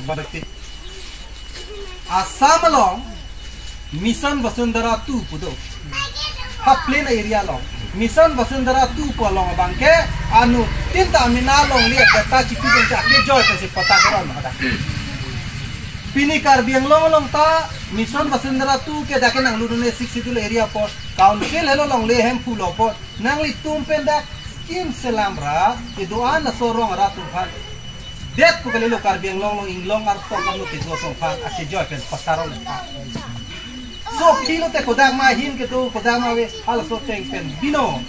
badakti Assam long Mission Vasundhara 2 pudo ha plain area long Mission Vasundhara 2 po long bangke anu tinta amina long lihat data cipi dan cakle joy pasi pata keron ada Pini Karbiang long ta Mission Vasundhara 2 ke dake nang ludune 62 area po council hello long le hem pulo po nang li tumpendak skim selamra idoan na sorong ratu phan det ko kalilo Karbiang long inglong arto kamu tigo song phan ake joy pen pasaron so pilo te kodak ma him ke to kodak ma we hal so teng pen bino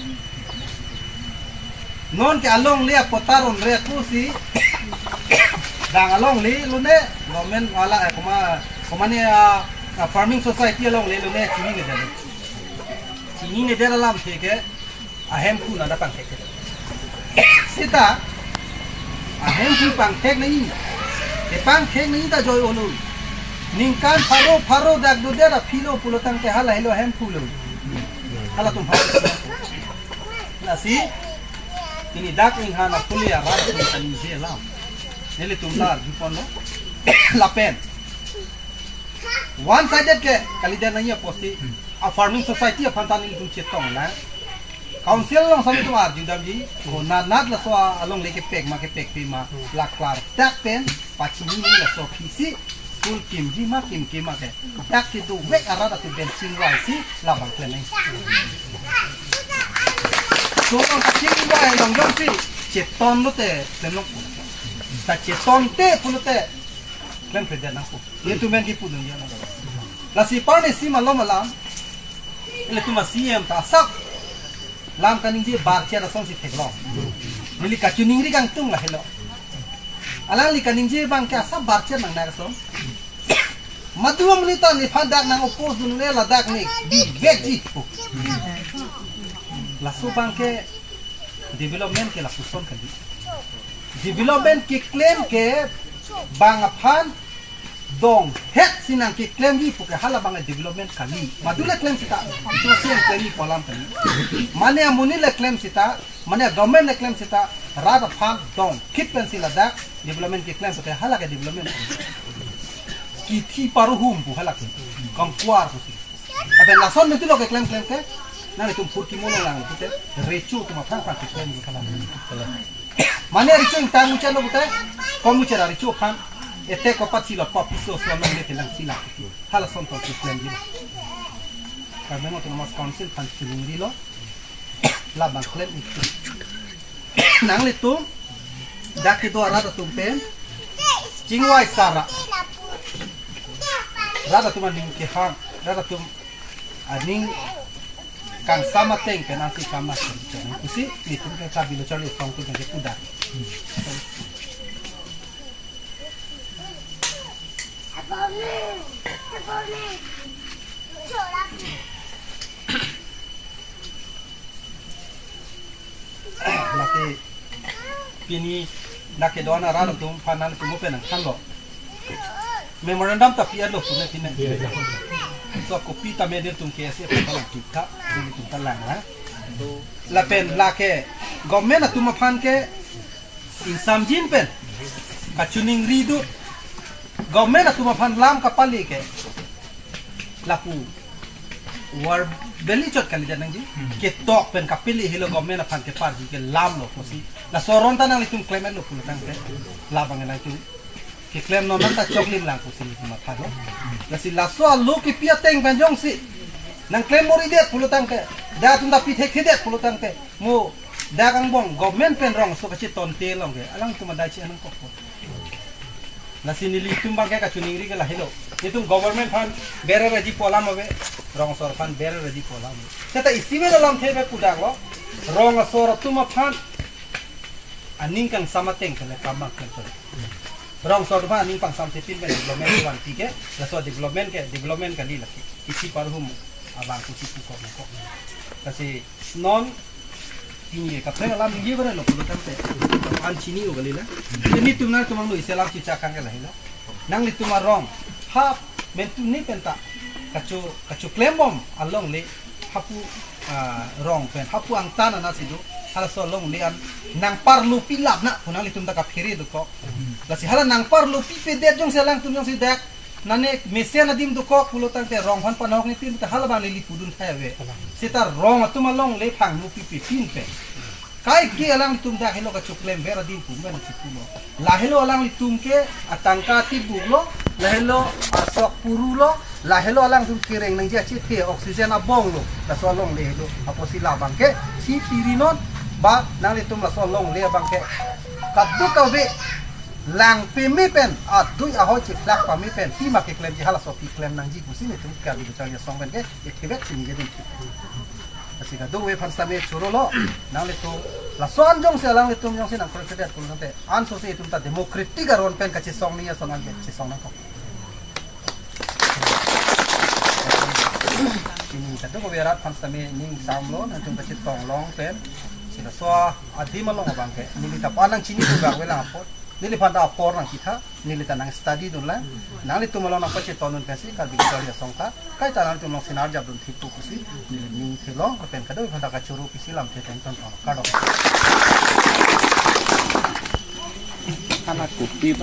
non ke along le potaron re kusi dang along le lune government wala kuma ne farming society along le lune chini ne dera lam theke ahem ku na pang theke sita ahem ku pang thek nahi te pang thek nahi ta joy olu ningkan faro dak do dera philo pulotang te hala helo ahem pulo hala tum phalo nasi ini dak ing hana pulia rat kan je lam nele tumlar jupono lapen one sided ke kalida nanya posti a farming society apantani tum chetong na council long sami tumar judam ji ko nat la so along leke pek ma ke pek pi ma la klar tak pen pachini ni la so pisi school kim ji ma kim ma ke tak ki tu we arada tu ben singwai si la bang klen nai so long singwai long jong si cheton lo te lenok ta cheton te pulote klen pe dan aku ye tu men ki pun ya la si parne si malom malam ele tu ma siem ta sak lam kaning je bar chen song si theklo nili ka chuning ri kang tung la hello alang li kaning je bang ka sa bar chen nang na song maduam li ta ni phandak nang opos dun le la dak ni di vegji la so bang ke development ke la fuson kan development ke claim ke bang aphan dong het sinang ke claim hi puke hala bang development kali madula claim sita itu siang claim kolam kali mane amuni le claim sita mane government le claim sita rada phang dong kit pen sila dak development ke claim puke hala ke development ki thi paru hum pu hala ke kam kwar pu si aben lason metu lo ke claim ke na le tum pur ki mono lang pute rechu tum phang phang ke claim kala mane rechu tang mu chalo pute kom mu chera rechu phang ete ko pati lo pop so so no le telang sila hala son to claim ji kami mo tumas council pan chilingri lo la bang claim itu nang le tum dak ke do arada tum pen jingwai sara rada tum ning ke hang rada tum aning kang sama teng ke nanti kama usi ni tum ke kabilo charli song tu ke kuda laki pini nak dona rada tum panan tum pen kan lo memorandum tapi ada punya kini so kopi tamai dia tum ke se palang kita tum palang la pen lake government tum pan ke insam jin pen kacuning ridu government atu mapan lam kapali ke laku war beli chot kali janang ji ke tok pen kapili hilo government apan ke par ji ke lam lo kosi la soron tanang litum claim lo pulu tang ke la bangan itu ke claim no nanta choklim lang kosi ni mapan lo la si la so lo ke pia teng banjong si nang claim mori det pulu tang ke da tum da pi thek det pulu tang ke mo da kang bong government pen rong so ka chi ton te long ke alang tu madai chi anang ko nasi nili tumbang ke kacuning ri ke lah hello itu government fan berer raji polam ave rong sor fan berer raji polam seta isiwe dalam thebe kudang lo rong sor tuma fan aning kang samateng kala kamak kan rong sor fan aning pang samtetin ben development wan tike la so development kali la isi parhum abang kusi ko ko kasi non ini kapten alam ini berapa lo kalau tempe an sini juga lila ini tuh nang tuh lo iselam cica kan lah lo nang itu marong hap bentuk ni penta kacu klembom along le hapu rong pen hapu ang tanah nasi do hala so long lian nang parlu pilap na punang litum ta ka pheri du ko la si hala nang parlu pi pe de jong selang tum jong si dak nane mesia na dim du ko pulo tang te rong han panok ni tin ta hala ba li pudun thaiwe sita rong atuma long le phang lu pi pi pin pe kai ki alang tum da helo ka chuklem vera dim pu men chi pulo la helo alang litum ke atangka ti bulo la helo asok purulo la helo alang tum kireng nang ja chi the oxygen a bong lo la so long le lo aposi la bang ke si pirinon ba nang litum la so long le bang ke kaddu ka ve lang pe mi pen atui a ho chi flak pa mi pen ti ma ke klem ji hala so pi klem nang ji kusi ne tum ka bi cha ya song ben ke ektivek sin je din asi ka do we phan sa me churo lo nang le to la son jong se lang le tum jong se nang president kun te an so se tum ta democratic a ron pen ka chi song ni ya son an chi song na ko ini ka do we rat phan sa me ning sam lo nang tum ka chi tong long pen sila so adi ma long bang ke ni ta pa nang chini tu ga we lang apot nili panda apor nang kita nili ta nang study dun la nang li tum lo nang pa chi tonun pesi ka bi ka ya song ta kai ta nang tum long sinar jab dun thipu kusi nili ning thilo ka pen ka do panda ka churu pisi lam the ten ton ka do anak kopi